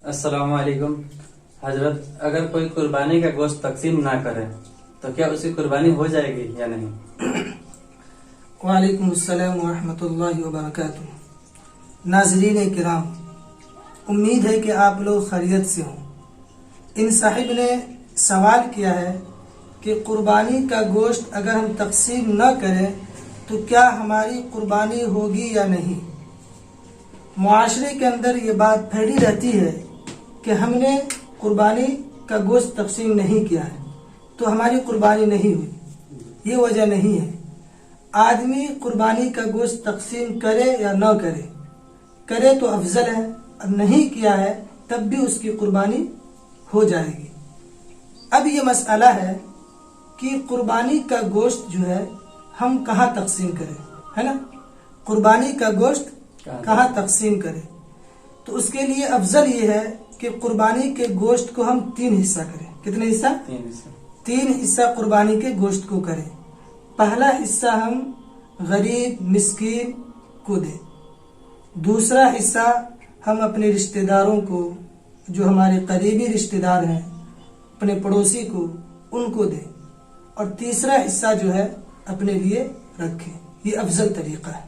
अस्सलाम वालेकुम हजरत, अगर कोई कुर्बानी का गोश्त तकसीम ना करे तो क्या उसकी कुर्बानी हो जाएगी या नहीं? वालेकुम अस्सलाम व रहमतुल्लाहि व बरकातुहू। नाज़रीन किराम, उम्मीद है कि आप लोग खैरियत से हों। इन साहिब ने सवाल किया है कि कुर्बानी का गोश्त अगर हम तकसीम न करें तो क्या हमारी कुर्बानी होगी या नहीं। मुआशरे के अंदर ये बात फैली रहती है कि हमने कुर्बानी का गोश्त तकसीम नहीं किया है तो हमारी कुर्बानी नहीं हुई। ये वजह नहीं है। आदमी कुर्बानी का गोश्त तकसीम करे या न करे, करे तो अफजल है, और नहीं किया है तब भी उसकी कुर्बानी हो जाएगी। अब ये मसला है कि कुर्बानी का गोश्त जो है हम कहाँ तकसीम करें, है ना। कुर्बानी का गोश्त कहाँ तकसीम करें, तो उसके लिए अफजल ये है कि कुर्बानी के गोश्त को हम 3 हिस्सा करें। कितने हिस्सा? 3 हिस्सा कुर्बानी के गोश्त को करें। पहला हिस्सा हम गरीब मिस्कीन को दें। दूसरा हिस्सा हम अपने रिश्तेदारों को, जो हमारे करीबी रिश्तेदार हैं, अपने पड़ोसी को, उनको दें। और तीसरा हिस्सा जो है अपने लिए रखें। ये अफजल तरीका है।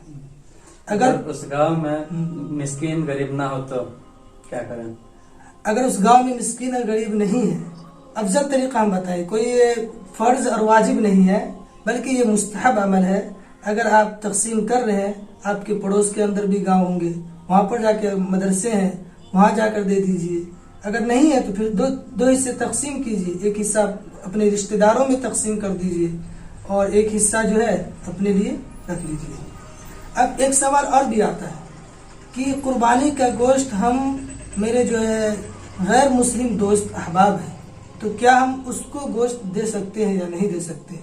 अगर उस गांव में मिस्कीन गरीब ना हो तो क्या करें? अगर उस गांव में मिस्कीन और गरीब नहीं है, अफजल तरीका हम बताएं। कोई ये फर्ज और वाजिब नहीं है, बल्कि ये मुस्तहब अमल है। अगर आप तकसीम कर रहे हैं, आपके पड़ोस के अंदर भी गांव होंगे, वहाँ पर जाके मदरसे हैं, वहाँ जाकर दे दीजिए। अगर नहीं है तो फिर दो हिस्से तकसीम कीजिए। एक हिस्सा अपने रिश्तेदारों में तकसीम कर दीजिए और एक हिस्सा जो है अपने लिए रख लीजिए। अब एक सवाल और भी आता है कि कुर्बानी का गोश्त हम, मेरे जो है गैर मुस्लिम दोस्त अहबाब हैं, तो क्या हम उसको गोश्त दे सकते हैं या नहीं दे सकते।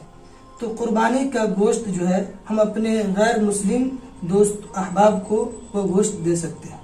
तो कुर्बानी का गोश्त जो है हम अपने गैर मुस्लिम दोस्त अहबाब को वो गोश्त दे सकते हैं।